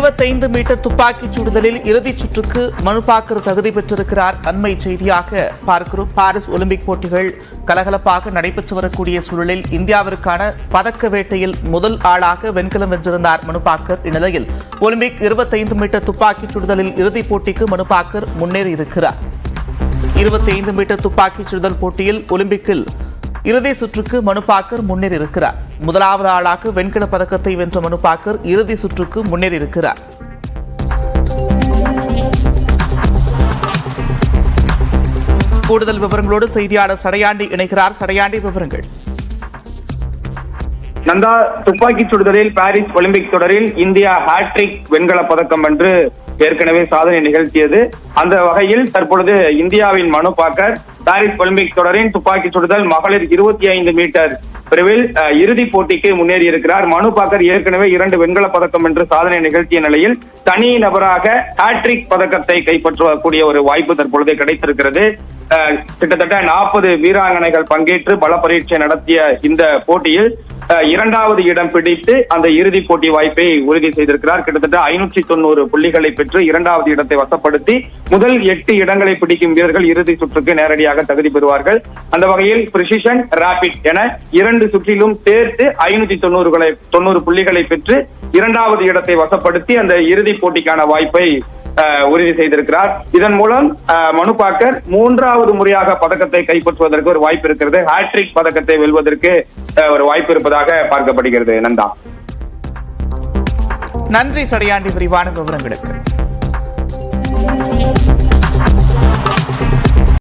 25 metre துப்பாக்கிச் சுடுதலில் இறுதிச் சுற்றுக்கு மனுபாக்கர் தகுதி பெற்றிருக்கிறார். அண்மை செய்தியாக பார்க்கிறோம். பாரிஸ் ஒலிம்பிக் போட்டிகள் கலகலப்பாக நடைபெற்று வரக்கூடிய சூழலில் இந்தியாவிற்கான பதக்க வேட்டையில் முதல் ஆளாக வெண்கலம் வென்றிருந்தார் மனுபாக்கர். இந்நிலையில் ஒலிம்பிக் 25 மீட்டர் துப்பாக்கிச் சுடுதலில் இறுதிப் போட்டிக்கு மனுபாக்கர் முன்னேறியிருக்கிறார். 25 மீட்டர் துப்பாக்கிச் சுடுதல் போட்டியில் ஒலிம்பிக்கில் இறுதி சுற்றுக்கு மனுபாக்கர் முன்னேறியிருக்கிறார். முதலாவது ஆளாக வெண்கலப் பதக்கத்தை வென்ற மனுபாக்கர் இறுதி சுற்றுக்கு முன்னேறியிருக்கிறார். கூடுதல் விவரங்களோடு செய்தியாளர் சடையாண்டி இணைகிறார். சடையாண்டி, விவரங்கள். நந்தா, துப்பாக்கிச் சுடுதலில் பாரிஸ் ஒலிம்பிக் தொடரில் இந்தியா ஹாட்ரிக் வெண்கலப் பதக்கம் வென்று ஏற்கனவே சாதனை நிகழ்த்தியது. அந்த வகையில் தற்பொழுது இந்தியாவின் மனுபாக்கர் பாரிஸ் ஒலிம்பிக் தொடரின் துப்பாக்கிச் சுடுதல் மகளிர் 25 மீட்டர் பிரிவில் இறுதிப் போட்டிக்கு முன்னேறி இருக்கிறார். மனுபாக்கர் ஏற்கனவே 2 வெண்கலப் பதக்கம் என்று சாதனை நிகழ்த்திய நிலையில் தனி நபராக ஹாட்ரிக் பதக்கத்தை கைப்பற்றக்கூடிய ஒரு வாய்ப்பு தற்பொழுது கிடைத்திருக்கிறது. கிட்டத்தட்ட 40 வீராங்கனைகள் பங்கேற்று பல பரீட்சை நடத்திய இந்த போட்டியில் 2வது இடம் பிடித்து அந்த இறுதிப் போட்டி வாய்ப்பை உறுதி செய்திருக்கிறார். கிட்டத்தட்ட 590 புள்ளிகளை பெற்று 2வது இடத்தை வசப்படுத்தி முதல் 8 இடங்களை பிடிக்கும் வீரர்கள் இறுதி சுற்றுக்கு நேரடியாக தகுதி பெறுவார்கள். அந்த வகையில் பிரிசிஷன், ராபிட் என 2 சுற்றிலும் சேர்த்து 590 புள்ளிகளை பெற்று 2வது இடத்தை வசப்படுத்தி அந்த இறுதிப் போட்டிக்கான வாய்ப்பை உறுதி செய்திருக்கிறார். இதன் மூலம் மனுபாக்கர் 3வது முறையாக பதக்கத்தை கைப்பற்றுவதற்கு ஒரு வாய்ப்பு இருக்கிறது. ஹாட்ரிக் பதக்கத்தை வெல்வதற்கு ஒரு வாய்ப்பு இருப்பதாக பார்க்கப்படுகிறது. நந்தா, நன்றி சடையாண்டி, விரிவான விவரங்களுக்கு.